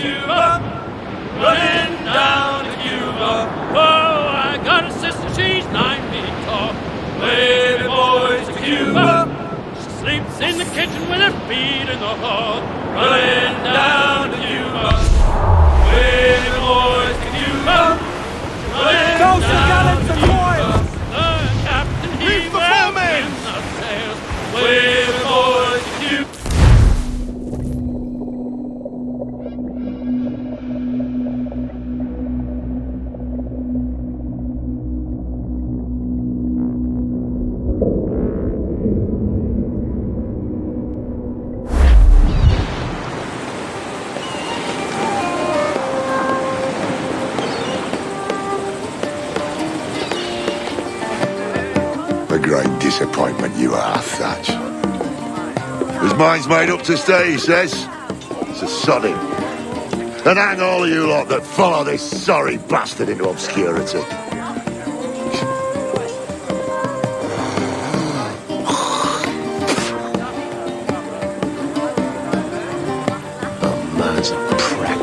Cuba, running down to Cuba. Oh, I got a sister, she's 9 feet tall. Wavy boys to Cuba. She sleeps in the kitchen with her feet in the hall. Running down to Cuba. Wavy boys to Cuba. Running down to Cuba. The captain, he will win the sails. Wavy boys to Cuba. Great disappointment you are, Thatch. His mind's made up to stay, he says. So sod him. And hang all of you lot that follow this sorry bastard into obscurity. Oh, man's a prick.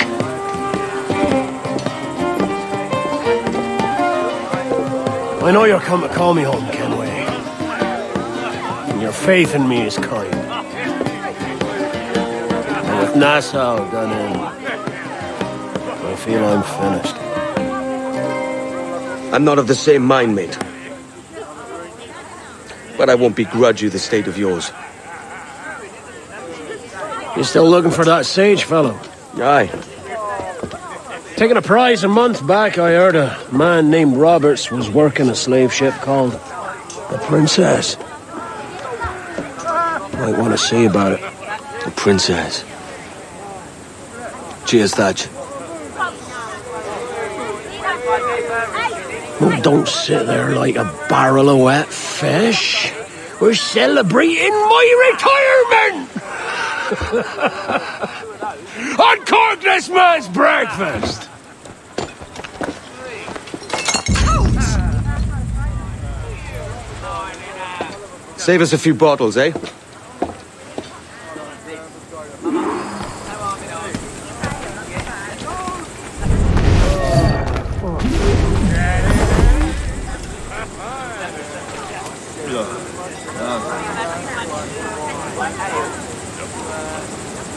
I know you're come to call me home, Kenway. Your faith in me is kind. And with Nassau done in, I feel I'm finished. I'm not of the same mind, mate. But I won't begrudge you the state of yours. You still looking for that sage fellow? Aye. Taking a prize a month back, I heard a man named Roberts was working a slave ship called the Princess. Might want to see about it. The Princess. Cheers, Thatch. Oh, don't sit there like a barrel of wet fish. We're celebrating my retirement! Uncork this man's breakfast! Save us a few bottles, eh?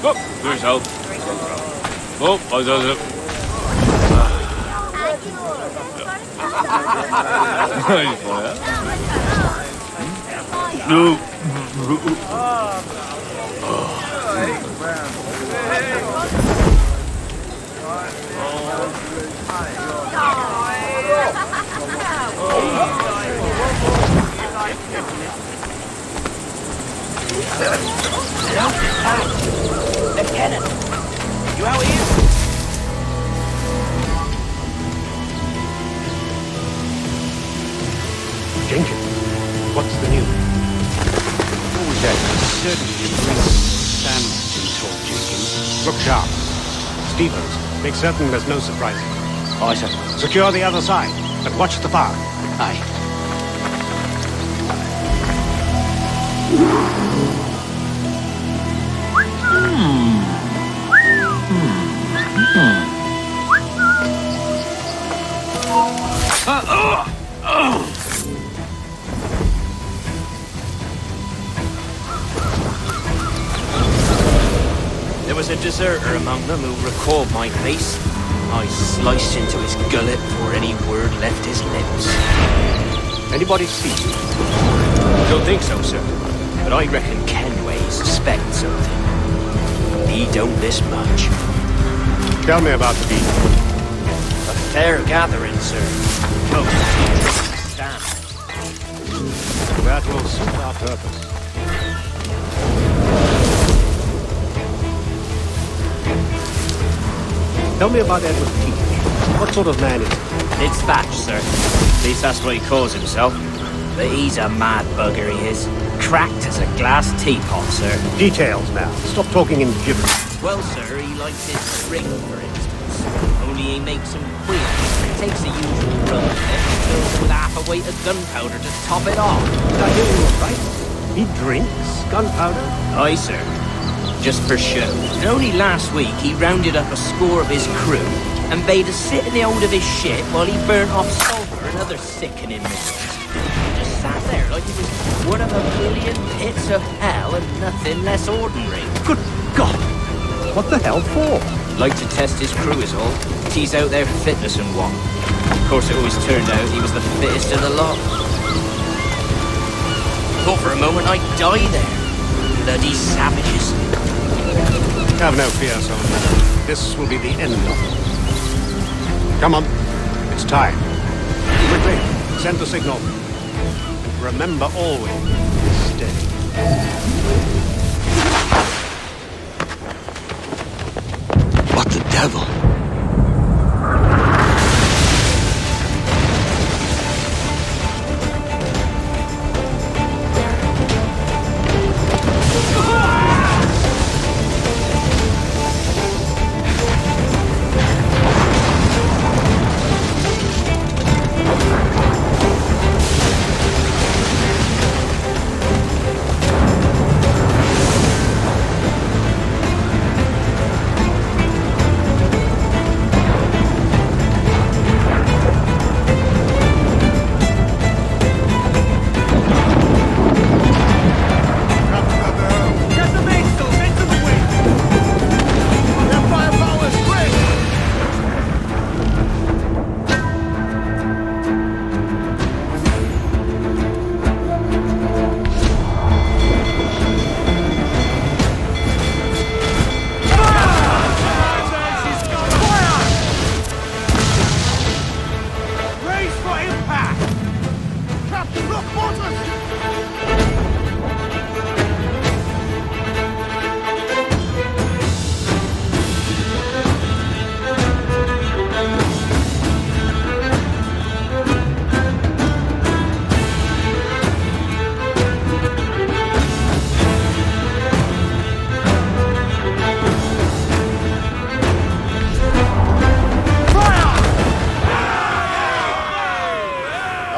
Oh, do yourself. Oh, I does it. No. Lieutenant, you out here? Jenkins, what's the news? Oh, that certainly brings sandwich in talk, Jenkins. Look sharp. Stevens, make certain there's no surprises. Aye, sir. Secure the other side, but watch the fire. Aye. There was a deserter among them who recalled my face. I sliced into his gullet before any word left his lips. Anybody see you? Don't think so, sir. But I reckon Kenway suspects something. He don't this much. Tell me about the beat. A fair gathering, sir. Come, stand. That will suit our purpose. Tell me about Edward Kenway. What sort of man is he? It's Thatch, sir. At least that's what he calls himself. But he's a mad bugger, he is. Cracked as a glass teapot, sir. Details now. Stop talking in gibberish. Well, sir, he likes his ring, for instance. Only he makes them queer. Takes the usual rum and fills it with half a weight of gunpowder to top it off. Did I hear you right? He drinks gunpowder? Aye, sir. just for show. And only last week he rounded up a score of his crew and bade us sit in the hold of his ship while he burnt off sulphur and other sickening minerals. He just sat there like he was one of a million pits of hell and nothing less ordinary. Good God! What the hell for? Like to test his crew is all. Tease out their fitness and what. Of course, it always turned out he was the fittest of the lot. Thought for a moment I'd die there. Bloody savages. Have no fear, soldier. This will be the end of it. Come on. It's time. Quickly, send the signal. And remember always, stay. What the devil?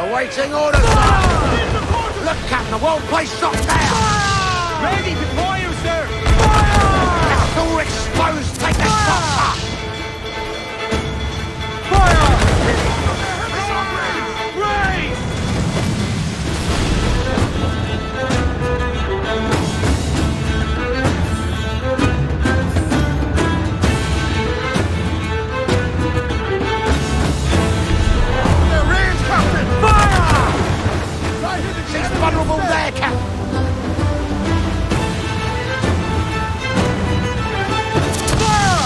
Awaiting orders, sir! Look, Captain, the whole place shot down! Ready to fire, sir! Fire! It's all exposed! Take the shots up! Fire! Raise! Vulnerable there, Captain! Fire!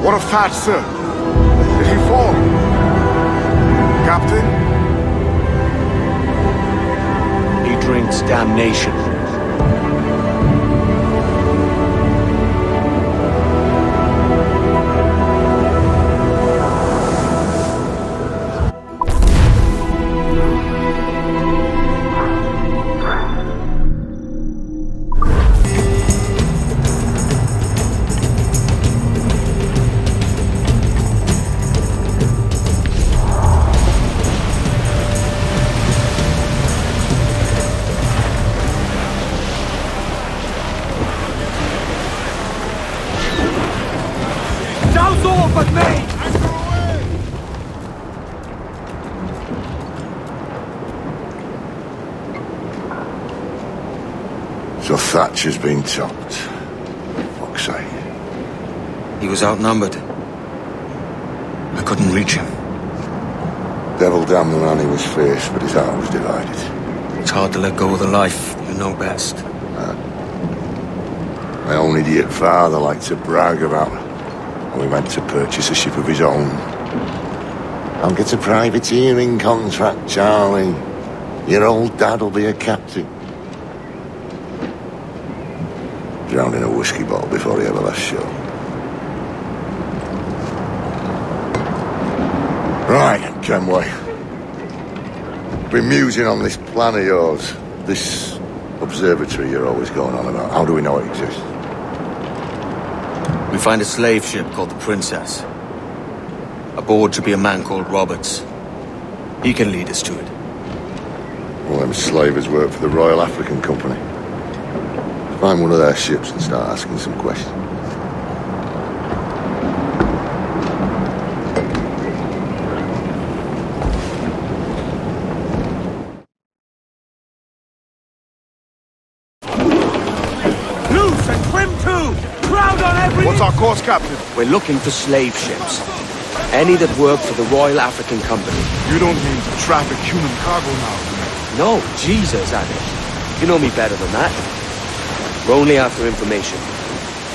What of Thatch, sir? Did he fall? Captain? He drinks damnation. So Thatch has been topped. Fuck's sake. He was outnumbered. I couldn't reach him. Devil damn the man, he was fierce, but his heart was divided. It's hard to let go of the life you know best. My own idiot father liked to brag about when we went to purchase a ship of his own. I'll get a privateering contract, Charlie. Your old dad'll be a captain. Drowned in a whiskey bottle before he ever left shore. Right, Kenway. Been musing on this plan of yours. This observatory you're always going on about. How do we know it exists? We find a slave ship called the Princess. Aboard should be a man called Roberts. He can lead us to it. All them slavers work for the Royal African Company. Find one of their ships and start asking some questions. Loose and trim too! Crowd on every... What's our course, Captain? We're looking for slave ships. Any that work for the Royal African Company. You don't mean to traffic human cargo now? No, Jesus, Adam. You know me better than that. We're only after information.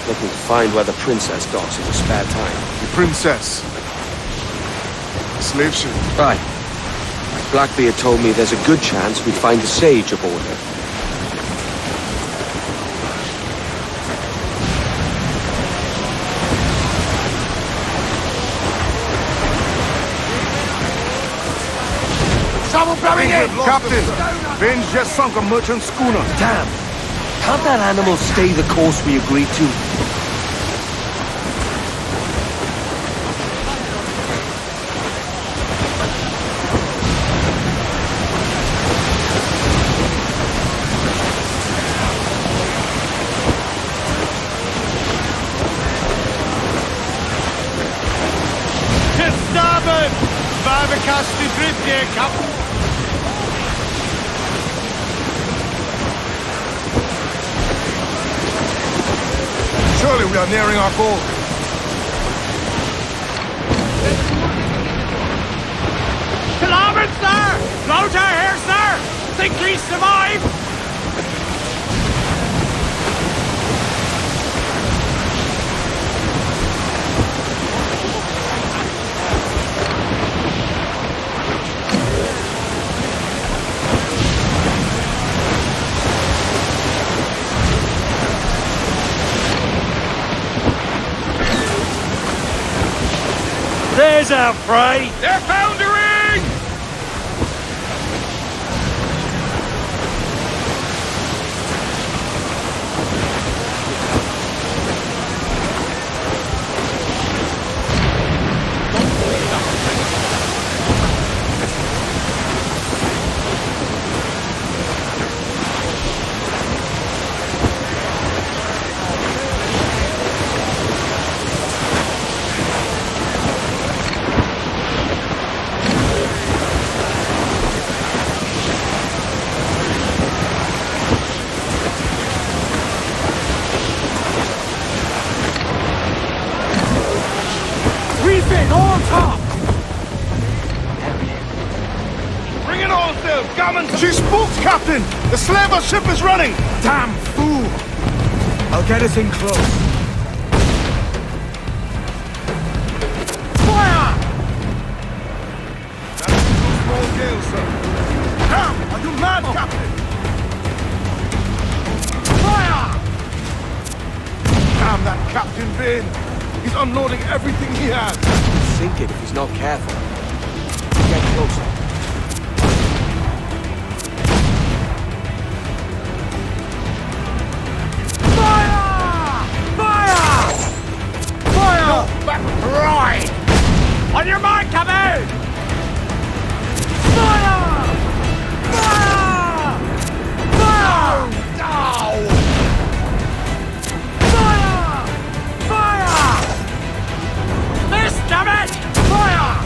Looking to find where the Princess docks in her spare time. The Princess. Slave ship. Right. Blackbeard told me there's a good chance we'd find a sage aboard her. Someone coming in! Captain, Vince just sunk a merchant schooner. Damn! Can't that animal stay the course we agreed to? To starboard! Barbercast is drift here, Captain. Surely we are nearing our goal. To larboard, sir! Floater here, sir! Think we survive? There's our prey! They're foundering! She spooks, Captain! The slaver ship is running! Damn fool! I'll get us in close. Captain Vane. He's unloading everything he has. Sink it if he's not careful. Get closer. Right! On your mark, Captain! Fire! Fire! Fire! No! Fire! Fire! Miss, damn it! Fire!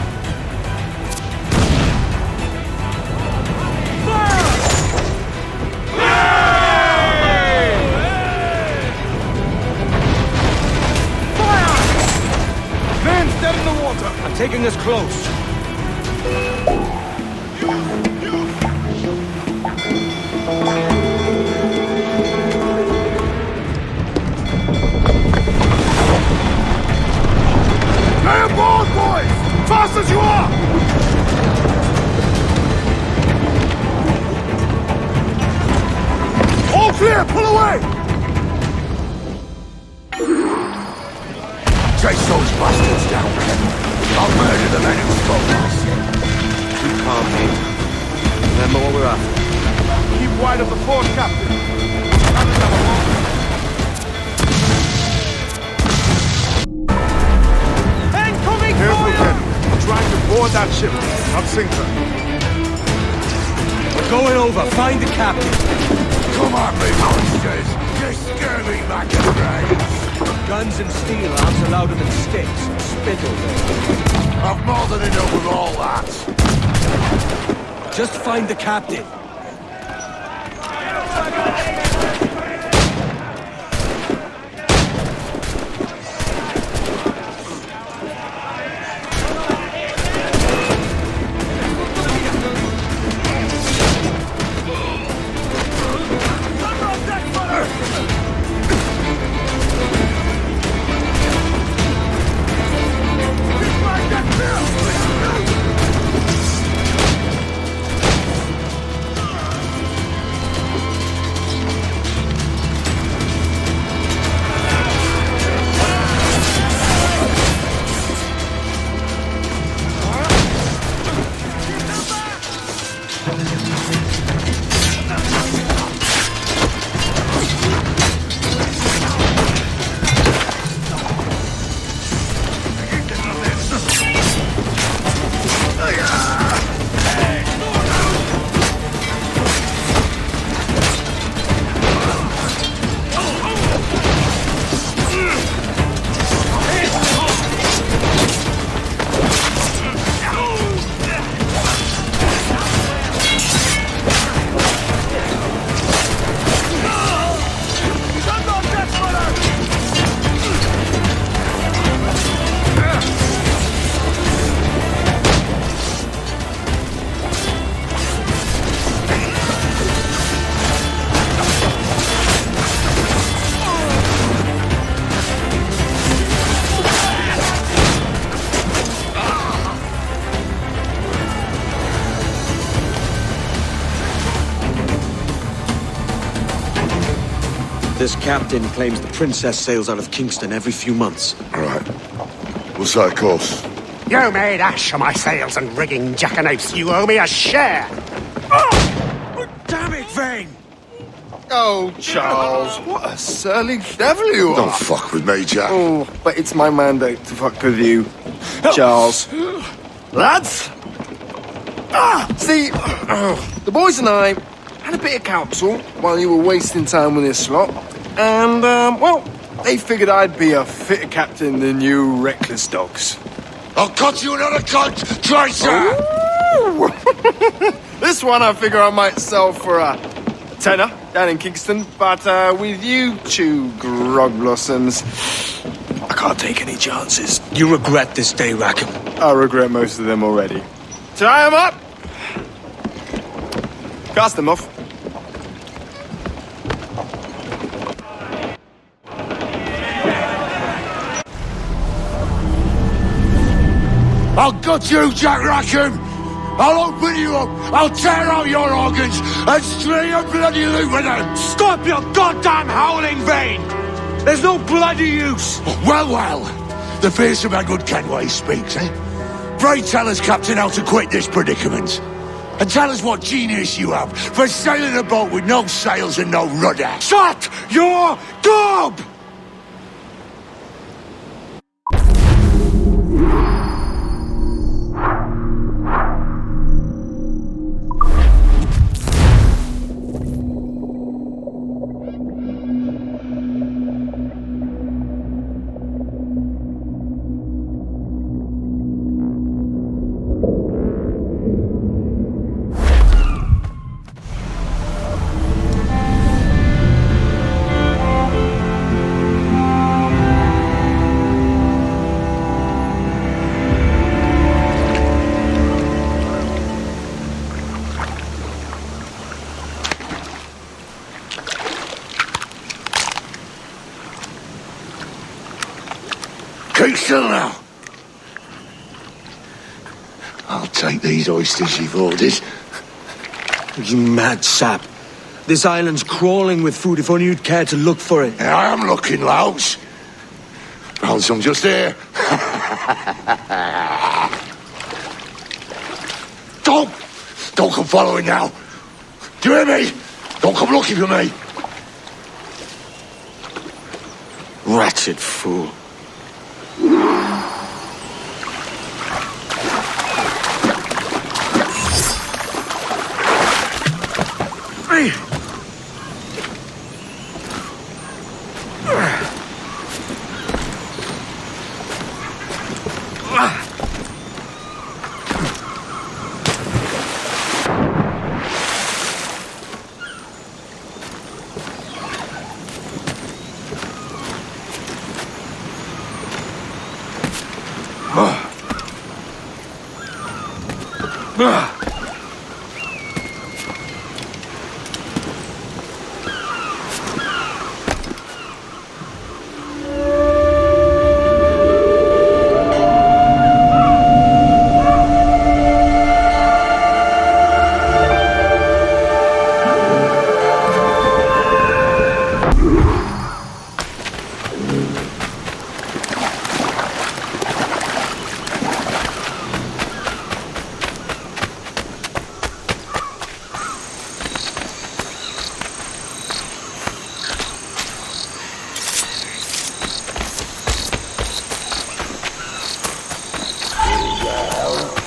Dead in the water! I'm taking us close. Stay aboard, boys! Fast as you are! All clear! Pull away! Chase those bastards down, Ken. I'll murder the men who spoke this. Keep calm, mate. Remember what we're after. Keep wide of the fort, Captain. Incoming Careful, fire! Ken. We're trying to board that ship, not sink her. We're going over. Find the captain. Come on, me monsters! You scare me back in brains! Guns and steel arms are louder than sticks. Spittle them. I've more than enough of all that. Just find the captain. This captain claims the princess sails out of Kingston every few months. Right. We'll set a course. You made ash of my sails and rigging, jackanapes. You owe me a share. Oh! Damn it, Vane! Oh, Charles, what a surly devil you are. Don't fuck with me, Jack. Oh, but it's my mandate to fuck with you, Charles. Lads! See, the boys and I had a bit of counsel while you were wasting time with this lot. And, well, they figured I'd be a fitter captain than you reckless dogs. I'll cut you another cunt, Tracer! This one I figure I might sell for a tenner down in Kingston, but with you two grog blossoms, I can't take any chances. You regret this day, Rackham. I regret most of them already. Tie them up! Cast them off. I'll gut you, Jack Rackham! I'll open you up, I'll tear out your organs, and string a bloody loop with them! Stop your goddamn howling, Vane! There's no bloody use! Well, well, the fearsome Edward Kenway speaks, eh? Pray tell us, Captain, how to quit this predicament. And tell us what genius you have for sailing a boat with no sails and no rudder. Shut your gob! Keep still now. I'll take these oysters you've ordered. You mad sap. This island's crawling with food if only you'd care to look for it. I am looking, Louse. Found some just here. Don't come following now. Do you hear me? Don't come looking for me. Wretched fool.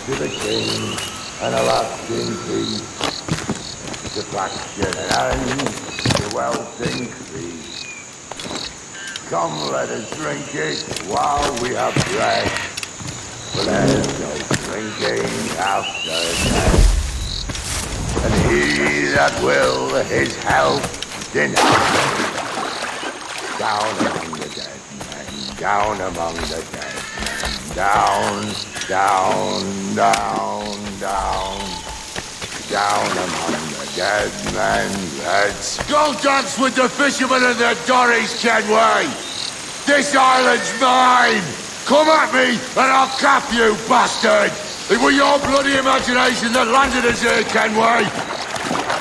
To the king and a lasting peace, to faction and to wealth increase. Come, let us drink it while we have breath, for there's no drinking after death. And he that will his health deny, down among the dead men, down among the dead men, down. Down, down, down, down among the dead men, let's go dance with the fishermen and their dories, Kenway! This island's mine! Come at me and I'll cap you, bastard! It was your bloody imagination that landed us here, Kenway!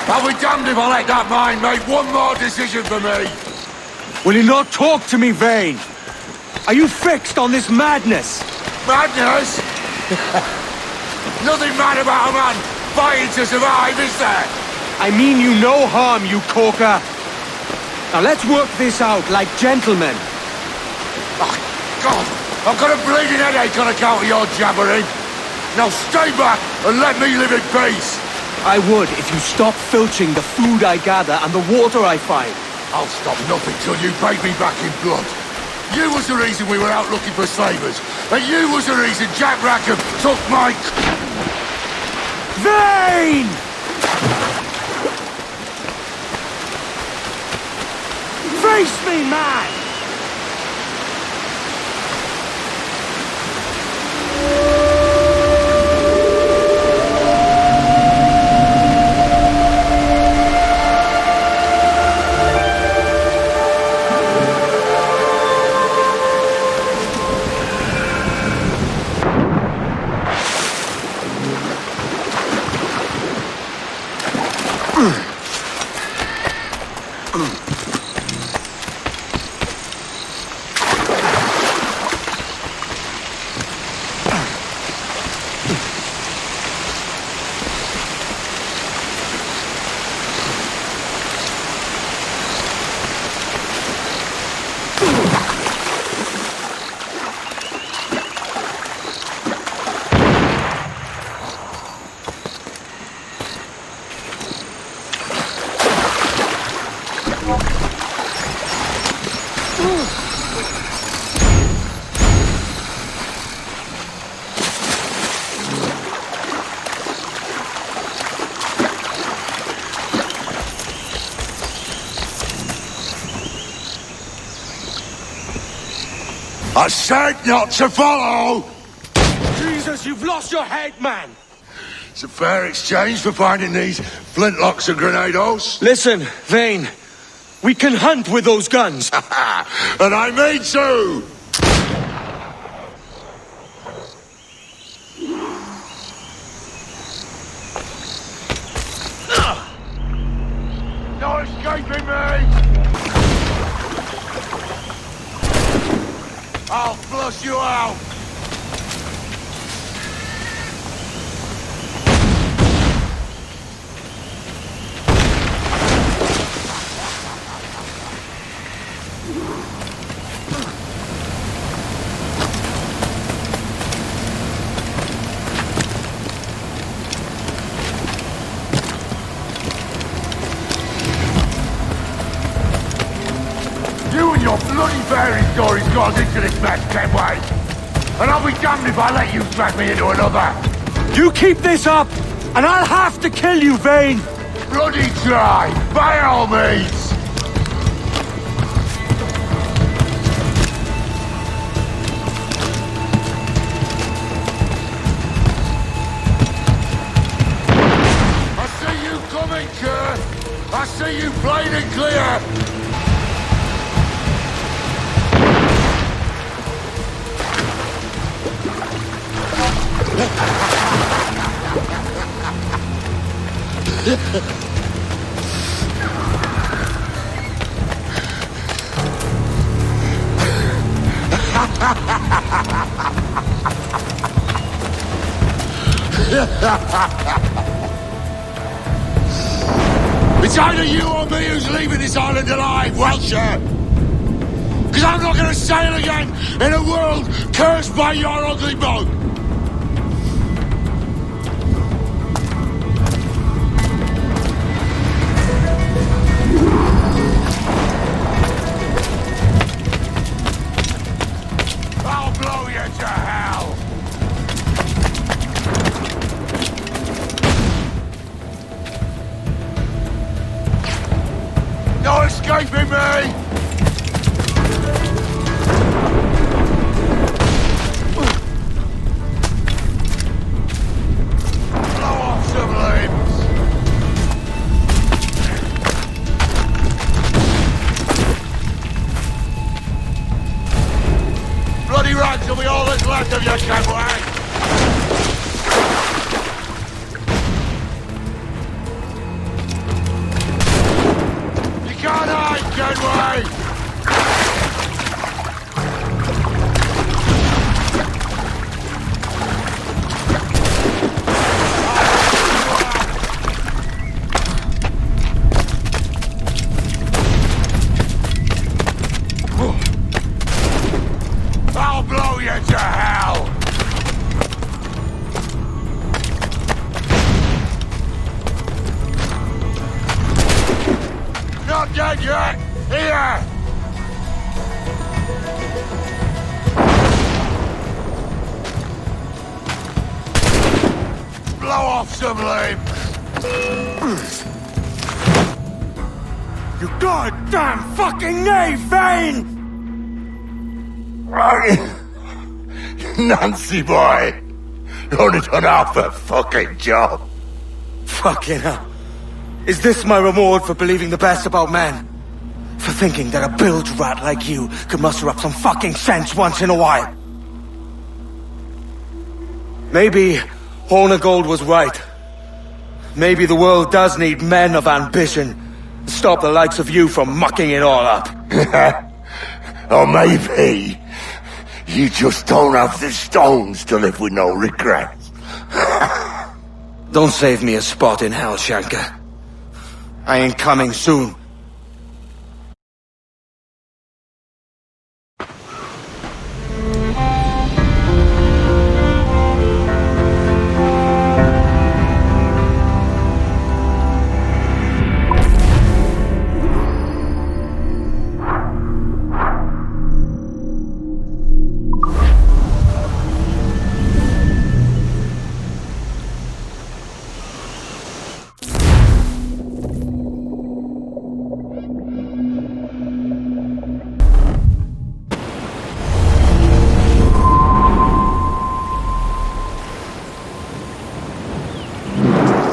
I'll be damned if I let that mind make one more decision for me! Will you not talk to me, Vane? Are you fixed on this madness? Madness? Nothing mad about a man fighting to survive, is there? I mean you no harm, you corker. Now let's work this out like gentlemen. Oh, God! I've got a bleeding headache on account of your jabbering. Now stay back and let me live in peace. I would if you stopped filching the food I gather and the water I find. I'll stop nothing till you pay me back in blood. You was the reason we were out looking for slavers. And you was the reason Jack Rackham took my... Vane! Face me, man! I said not to follow! Jesus, you've lost your head, man! It's a fair exchange for finding these flintlocks and grenados. Listen, Vane. We can hunt with those guns. And I mean to! No escaping me! I'll flush you out! You and your bloody fairy stories got us into this mess, Kenway. And I'll be damned if I let you drag me into another. You keep this up, and I'll have to kill you, Vane! Bloody try, by all means. I see you coming, Kurt. I see you plain and clear. It's either you or me who's leaving this island alive, Welcher. Because I'm not going to sail again in a world cursed by your ugly boat. I'll blow you to hell. No escaping me! Blow off some limbs! Bloody rags will be all that's left of your Kenway! Can't hide, Kenway! I'll blow you to hell! Not dead yet! Here! Blow off some limbs! You goddamn fucking knave, Vane! Nancy boy! Only done half a fucking job! Fucking hell. Is this my reward for believing the best about men? For thinking that a bilge rat like you could muster up some fucking sense once in a while? Maybe Horn of Gold was right. Maybe the world does need men of ambition to stop the likes of you from mucking it all up. Or maybe you just don't have the stones to live with no regrets. Don't save me a spot in hell, Shanka. I ain't coming soon.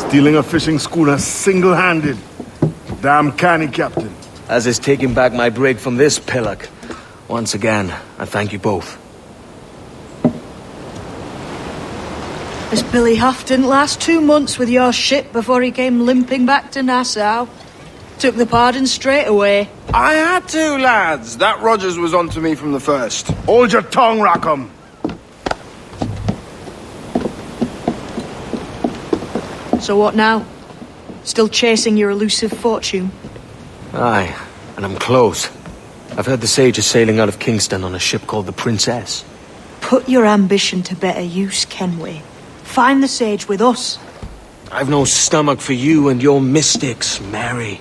Stealing a fishing schooner single-handed. Damn canny, Captain. As is taking back my brig from this pillock. Once again, I thank you both. This Billy Huff didn't last 2 months with your ship before he came limping back to Nassau. Took the pardon straight away. I had to, lads. That Rogers was onto me from the first. Hold your tongue, Rackham. So what now? Still chasing your elusive fortune? Aye, and I'm close. I've heard the Sage is sailing out of Kingston on a ship called the Princess. Put your ambition to better use, Kenway. Find the Sage with us. I've no stomach for you and your mystics, Mary.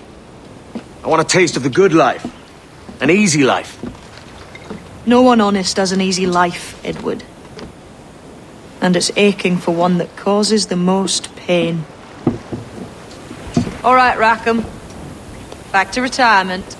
I want a taste of the good life. An easy life. No one honest has an easy life, Edward. And it's aching for one that causes the most pain. All right, Rackham. Back to retirement.